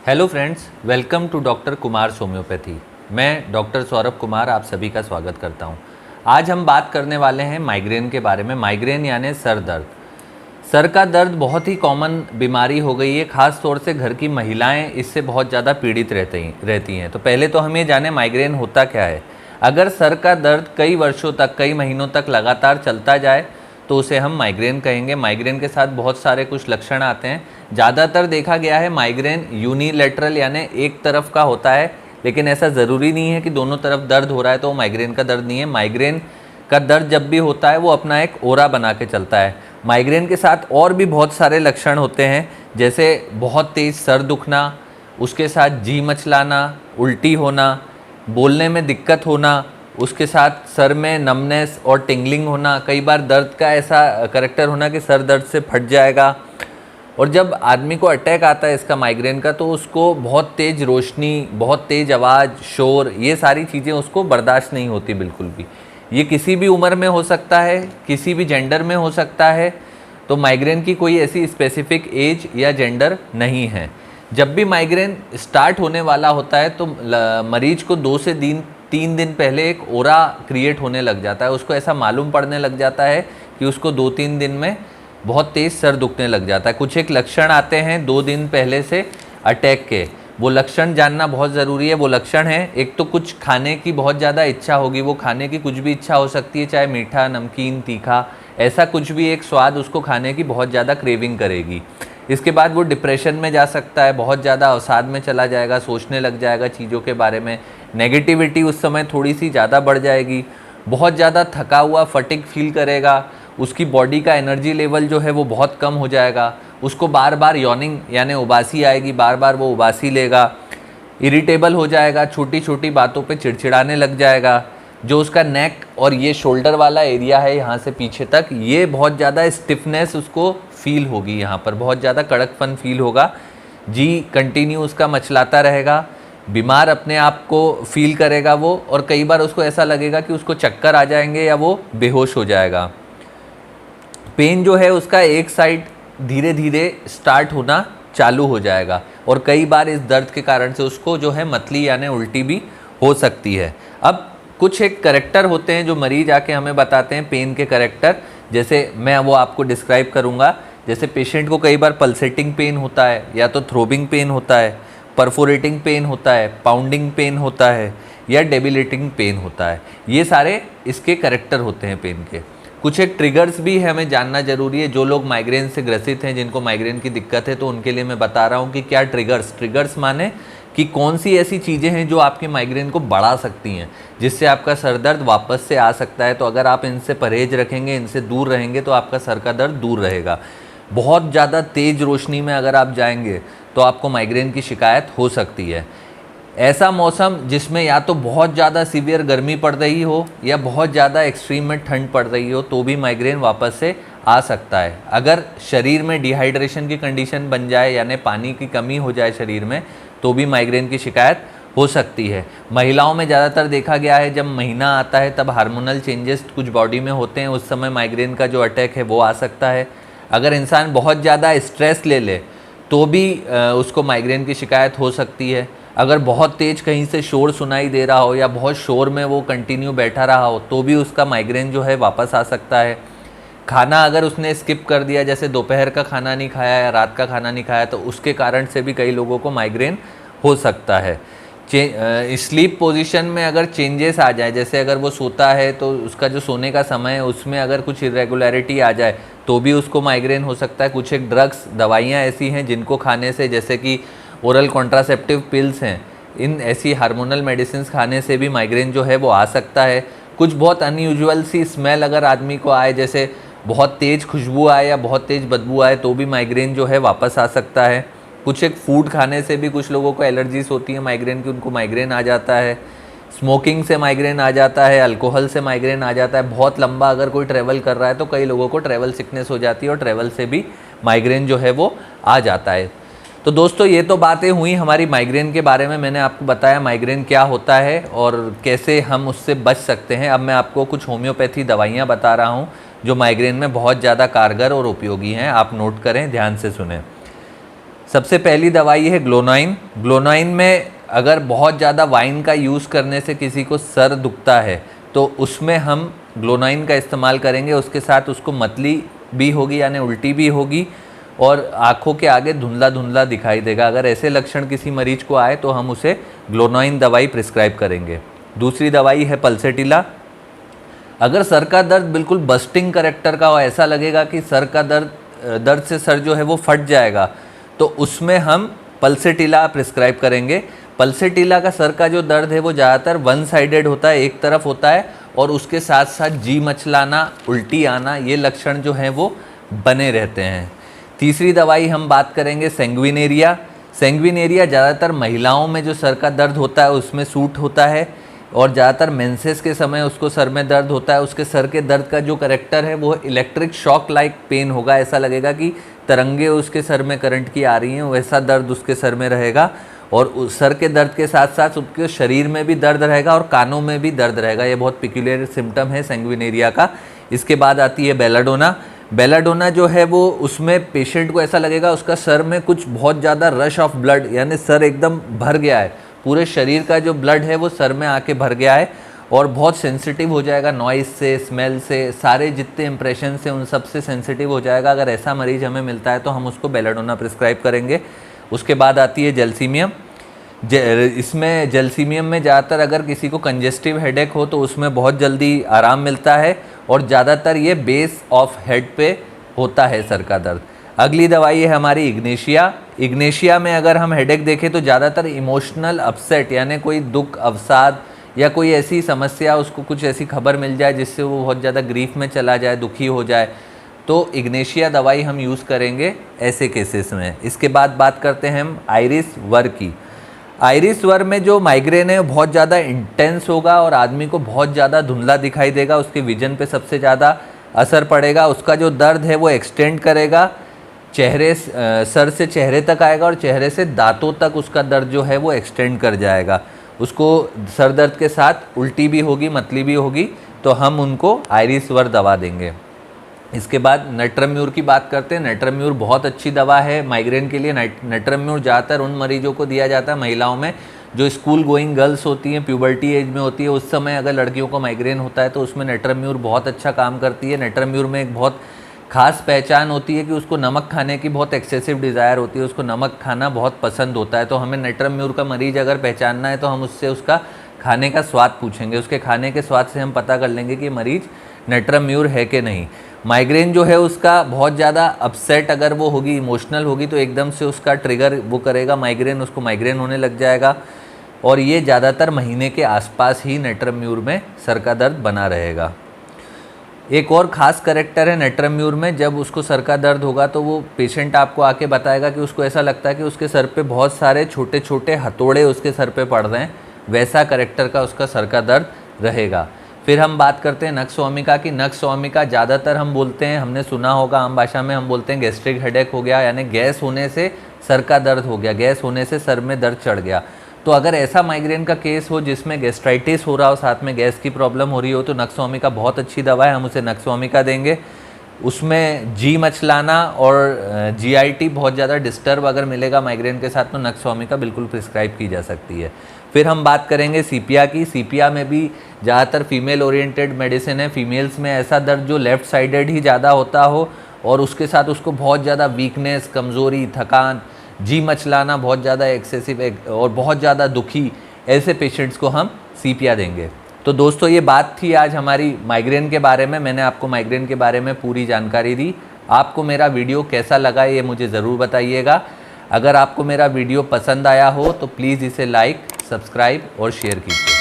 Hello friends, welcome to doctor Kumar homeopathy. मैं doctor Saurabh Kumar आप सभी का स्वागत करता हूं। आज हम बात करने वाले हैं माइग्रेन के बारे में। माइग्रेन यानी सर दर्द। सर का दर्द बहुत ही कॉमन बीमारी हो गई है, ख़ास तौर से घर की महिलाएं इससे बहुत ज़्यादा पीड़ित रहती हैं। तो पहले तो हम ये जानें माइग्रेन होता क्या है। अगर सर का दर्द कई वर्षों तक, कई महीनों तक लगातार चलता जाए तो उसे हम माइग्रेन कहेंगे। माइग्रेन के साथ बहुत सारे कुछ लक्षण आते हैं। ज़्यादातर देखा गया है माइग्रेन यूनिलैटरल यानी एक तरफ का होता है, लेकिन ऐसा ज़रूरी नहीं है कि दोनों तरफ दर्द हो रहा है तो वो माइग्रेन का दर्द नहीं है। माइग्रेन का दर्द जब भी होता है वो अपना एक ओरा बना के चलता है। माइग्रेन के साथ और भी बहुत सारे लक्षण होते हैं, जैसे बहुत तेज़ सर दुखना, उसके साथ जी मचलाना, उल्टी होना, बोलने में दिक्कत होना, उसके साथ सर में नमनेस और टिंगलिंग होना, कई बार दर्द का ऐसा करैक्टर होना कि सर दर्द से फट जाएगा। और जब आदमी को अटैक आता है इसका माइग्रेन का, तो उसको बहुत तेज़ रोशनी, बहुत तेज़ आवाज़, शोर, ये सारी चीज़ें उसको बर्दाश्त नहीं होती बिल्कुल भी। ये किसी भी उम्र में हो सकता है, किसी भी जेंडर में हो सकता है। तो माइग्रेन की कोई ऐसी स्पेसिफिक एज या जेंडर नहीं है। जब भी माइग्रेन स्टार्ट होने वाला होता है तो मरीज को 2 से 3 दिन पहले एक ओरा क्रिएट होने लग जाता है। उसको ऐसा मालूम पड़ने लग जाता है कि उसको 2-3 दिन में बहुत तेज़ सर दुखने लग जाता है। कुछ एक लक्षण आते हैं 2 दिन पहले से अटैक के। वो लक्षण जानना बहुत ज़रूरी है। वो लक्षण है, एक तो कुछ खाने की बहुत ज़्यादा इच्छा होगी। वो खाने की कुछ भी इच्छा हो सकती है, चाहे मीठा, नमकीन, तीखा, ऐसा कुछ भी एक स्वाद उसको खाने की बहुत ज़्यादा क्रेविंग करेगी। इसके बाद वो डिप्रेशन में जा सकता है, बहुत ज़्यादा अवसाद में चला जाएगा, सोचने लग जाएगा चीज़ों के बारे में। नेगेटिविटी उस समय थोड़ी सी ज़्यादा बढ़ जाएगी। बहुत ज़्यादा थका हुआ, फटिग फील करेगा। उसकी बॉडी का एनर्जी लेवल जो है वो बहुत कम हो जाएगा। उसको बार बार यॉर्निंग यानी उबासी आएगी, बार बार वो उबासी लेगा। इरिटेबल हो जाएगा, छोटी छोटी बातों पे चिड़चिड़ाने लग जाएगा। जो उसका नेक और ये शोल्डर वाला एरिया है यहाँ से पीछे तक, ये बहुत ज़्यादा स्टिफनेस उसको फील होगी, यहाँ पर बहुत ज़्यादा कड़कपन फील होगा। जी कंटिन्यू उसका मचलाता रहेगा। बीमार अपने आप को फील करेगा वो, और कई बार उसको ऐसा लगेगा कि उसको चक्कर आ जाएंगे या वो बेहोश हो जाएगा। पेन जो है उसका एक साइड धीरे धीरे स्टार्ट होना चालू हो जाएगा, और कई बार इस दर्द के कारण से उसको जो है मतली यानी उल्टी भी हो सकती है। अब कुछ एक करैक्टर होते हैं जो मरीज आके हमें बताते हैं, पेन के करैक्टर, जैसे मैं वो आपको डिस्क्राइब करूँगा। जैसे पेशेंट को कई बार पल्सेटिंग पेन होता है, या तो थ्रोबिंग पेन होता है, परफोरेटिंग पेन होता है, पाउंडिंग पेन होता है, या डेबिलेटिंग पेन होता है। ये सारे इसके करैक्टर होते हैं पेन के। कुछ एक ट्रिगर्स भी है, हमें जानना जरूरी है। जो लोग माइग्रेन से ग्रसित हैं, जिनको माइग्रेन की दिक्कत है, तो उनके लिए मैं बता रहा हूँ कि क्या ट्रिगर्स माने कि कौन सी ऐसी चीज़ें हैं जो आपके माइग्रेन को बढ़ा सकती हैं, जिससे आपका सर दर्द वापस से आ सकता है। तो अगर आप इनसे परहेज रखेंगे, इनसे दूर रहेंगे, तो आपका सर का दर्द दूर रहेगा। बहुत ज़्यादा तेज़ रोशनी में अगर आप जाएंगे तो आपको माइग्रेन की शिकायत हो सकती है। ऐसा मौसम जिसमें या तो बहुत ज़्यादा सीवियर गर्मी पड़ रही हो या बहुत ज़्यादा एक्सट्रीम में ठंड पड़ रही हो, तो भी माइग्रेन वापस से आ सकता है। अगर शरीर में डिहाइड्रेशन की कंडीशन बन जाए, यानी पानी की कमी हो जाए शरीर में, तो भी माइग्रेन की शिकायत हो सकती है। महिलाओं में ज़्यादातर देखा गया है, जब महीना आता है तब हार्मोनल चेंजेस कुछ बॉडी में होते हैं, उस समय माइग्रेन का जो अटैक है वो आ सकता है। अगर इंसान बहुत ज़्यादा स्ट्रेस ले ले तो भी उसको माइग्रेन की शिकायत हो सकती है। अगर बहुत तेज़ कहीं से शोर सुनाई दे रहा हो, या बहुत शोर में वो कंटिन्यू बैठा रहा हो, तो भी उसका माइग्रेन जो है वापस आ सकता है। खाना अगर उसने स्किप कर दिया, जैसे दोपहर का खाना नहीं खाया या रात का खाना नहीं खाया, तो उसके कारण से भी कई लोगों को माइग्रेन हो सकता है। स्लीप पोजीशन में अगर चेंजेस आ जाए, जैसे अगर वो सोता है तो उसका जो सोने का समय है उसमें अगर कुछ इरेगुलरिटी आ जाए, तो भी उसको माइग्रेन हो सकता है। कुछ एक ड्रग्स, दवाइयाँ ऐसी हैं जिनको खाने से, जैसे कि ओरल कॉन्ट्रासेप्टिव पिल्स हैं, इन ऐसी हार्मोनल मेडिसिन खाने से भी माइग्रेन जो है वो आ सकता है। कुछ बहुत अनयूजुअल सी स्मेल अगर आदमी को आए, जैसे बहुत तेज़ खुशबू आए या बहुत तेज़ बदबू आए, तो भी माइग्रेन जो है वापस आ सकता है। कुछ एक फूड खाने से भी कुछ लोगों को एलर्जीज होती है माइग्रेन की, उनको माइग्रेन आ जाता है। स्मोकिंग से माइग्रेन आ जाता है, अल्कोहल से माइग्रेन आ जाता है। बहुत लंबा अगर कोई ट्रैवल कर रहा है तो कई लोगों को ट्रैवल सिकनेस हो जाती है, और ट्रैवल से भी माइग्रेन जो है वो आ जाता है। तो दोस्तों, ये तो बातें हुई हमारी माइग्रेन के बारे में। मैंने आपको बताया माइग्रेन क्या होता है और कैसे हम उससे बच सकते हैं। अब मैं आपको कुछ होम्योपैथी दवाइयाँ बता रहा हूँ जो माइग्रेन में बहुत ज़्यादा कारगर और उपयोगी हैं। आप नोट करें, ध्यान से सुनें। सबसे पहली दवाई है ग्लोनाइन। ग्लोनाइन में अगर बहुत ज़्यादा वाइन का यूज़ करने से किसी को सर दुखता है तो उसमें हम ग्लोनाइन का इस्तेमाल करेंगे। उसके साथ उसको मतली भी होगी यानी उल्टी भी होगी और आँखों के आगे धुंधला धुंधला दिखाई देगा। अगर ऐसे लक्षण किसी मरीज को आए तो हम उसे ग्लोनाइन दवाई प्रिस्क्राइब करेंगे। दूसरी दवाई है पल्सेटिला। अगर सर का दर्द बिल्कुल बस्टिंग करेक्टर का हो, ऐसा लगेगा कि सर का दर्द से सर जो है वो फट जाएगा, तो उसमें हम पल्सेटिला प्रिस्क्राइब करेंगे। पल्सेटिला का सर का जो दर्द है वो ज़्यादातर वन साइडेड होता है, एक तरफ होता है, और उसके साथ साथ जी मचलाना, उल्टी आना, ये लक्षण जो हैं वो बने रहते हैं। तीसरी दवाई हम बात करेंगे सेंग्विनेरिया। सेंग्विनेरिया ज़्यादातर महिलाओं में जो सर का दर्द होता है उसमें सूट होता है और ज़्यादातर मेंसेस के समय उसको सर में दर्द होता है। उसके सर के दर्द का जो करेक्टर है वो इलेक्ट्रिक शॉक लाइक पेन होगा, ऐसा लगेगा कि तरंगे उसके सर में करंट की आ रही हैं, वैसा दर्द उसके सर में रहेगा। और उस सर के दर्द के साथ साथ उसके शरीर में भी दर्द रहेगा और कानों में भी दर्द रहेगा। ये बहुत पिक्यूलियर सिम्टम है सेंग्विनेरिया का। इसके बाद आती है बेलाडोना। बेलाडोना जो है वो उसमें पेशेंट को ऐसा लगेगा उसका सर में कुछ बहुत ज़्यादा रश ऑफ ब्लड, यानी सर एकदम भर गया है, पूरे शरीर का जो ब्लड है वो सर में आके भर गया है और बहुत सेंसिटिव हो जाएगा नॉइज़ से, स्मेल से, सारे जितने इंप्रेशन से उन सब से सेंसिटिव हो जाएगा। अगर ऐसा मरीज हमें मिलता है तो हम उसको बेलाडोना प्रिस्क्राइब करेंगे। उसके बाद आती है जेलसीमियम। इसमें जेलसीमियम में ज़्यादातर अगर किसी को कंजेस्टिव हेडेक हो तो उसमें बहुत जल्दी आराम मिलता है और ज़्यादातर ये बेस ऑफ हेड पे होता है सर का दर्द। अगली दवाई है हमारी इग्नेशिया। इग्नेशिया में अगर हम हेडेक देखें तो ज़्यादातर इमोशनल अपसेट, यानी कोई दुख, अवसाद या कोई ऐसी समस्या, उसको कुछ ऐसी खबर मिल जाए जिससे वो बहुत ज़्यादा ग्रीफ में चला जाए, दुखी हो जाए, तो इग्नेशिया दवाई हम यूज़ करेंगे ऐसे केसेस में। इसके बाद बात करते हैं हम आइरिस वर की। आइरिस वर में जो माइग्रेन है बहुत ज़्यादा इंटेंस होगा और आदमी को बहुत ज़्यादा धुंधला दिखाई देगा, उसके विजन पे सबसे ज़्यादा असर पड़ेगा। उसका जो दर्द है वो एक्सटेंड करेगा, चेहरे सर से चेहरे तक आएगा और चेहरे से दांतों तक उसका दर्द जो है वो एक्सटेंड कर जाएगा। उसको सर दर्द के साथ उल्टी भी होगी, मतली भी होगी, तो हम उनको आइरिस वर दवा देंगे। इसके बाद नट्रम्यूर की बात करते हैं। नट्रम्यूर बहुत अच्छी दवा है माइग्रेन के लिए। नट्रम्यूर ज़्यादातर उन मरीजों को दिया जाता है, महिलाओं में जो स्कूल गोइंग गर्ल्स होती हैं, प्यूबर्टी एज में होती है, उस समय अगर लड़कियों को माइग्रेन होता है तो उसमें नट्रम्यूर बहुत अच्छा काम करती है। नट्रम्यूर में एक बहुत खास पहचान होती है कि उसको नमक खाने की बहुत एक्सेसिव डिज़ायर होती है, उसको नमक खाना बहुत पसंद होता है। तो हमें नट्रम्यूर का मरीज अगर पहचानना है तो हम उससे उसका खाने का स्वाद पूछेंगे, उसके खाने के स्वाद से हम पता कर लेंगे कि मरीज नट्रम्यूर है कि नहीं। माइग्रेन जो है उसका बहुत ज़्यादा अपसेट अगर वो होगी, इमोशनल होगी, तो एकदम से उसका ट्रिगर वो करेगा माइग्रेन, उसको माइग्रेन होने लग जाएगा और ये ज़्यादातर महीने के आसपास ही नट्रम्यूर में सर का दर्द बना रहेगा। एक और ख़ास करेक्टर है नट्रम्यूर में, जब उसको सर का दर्द होगा तो वो पेशेंट आपको आके बताएगा कि उसको ऐसा लगता है कि उसके सर पे बहुत सारे छोटे छोटे हथौड़े उसके सर पे पड़ रहे हैं, वैसा करेक्टर का उसका सर का दर्द रहेगा। फिर हम बात करते हैं नक्सवामिका की। नक्सवामिका ज़्यादातर हम बोलते हैं, हमने सुना होगा आम भाषा में हम बोलते हैं गैस्ट्रिक हेडेक हो गया, यानी गैस होने से सर का दर्द हो गया, गैस होने से सर में दर्द चढ़ गया। तो अगर ऐसा माइग्रेन का केस हो जिसमें गैस्ट्राइटिस हो रहा हो, साथ में गैस की प्रॉब्लम हो रही हो, तो नक्सवामिका बहुत अच्छी दवा है, हम उसे नक्सवामिका देंगे। उसमें जी मचलाना और जीआईटी बहुत ज़्यादा डिस्टर्ब अगर मिलेगा माइग्रेन के साथ तो नक्सवामिका बिल्कुल प्रिस्क्राइब की जा सकती है। फिर हम बात करेंगे सीपिया की। सीपिया में भी ज़्यादातर फीमेल ओरिएंटेड मेडिसिन है। फीमेल्स में ऐसा दर्द जो लेफ़्ट साइडेड ही ज़्यादा होता हो और उसके साथ उसको बहुत ज़्यादा वीकनेस, कमज़ोरी, थकान, जी मचलाना बहुत ज़्यादा एक्सेसिव और बहुत ज़्यादा दुखी, ऐसे पेशेंट्स को हम सीपिया देंगे। तो दोस्तों ये बात थी आज हमारी माइग्रेन के बारे में। मैंने आपको माइग्रेन के बारे में पूरी जानकारी दी। आपको मेरा वीडियो कैसा लगा ये मुझे ज़रूर बताइएगा। अगर आपको मेरा वीडियो पसंद आया हो तो प्लीज़ इसे लाइक, सब्सक्राइब और शेयर कीजिए।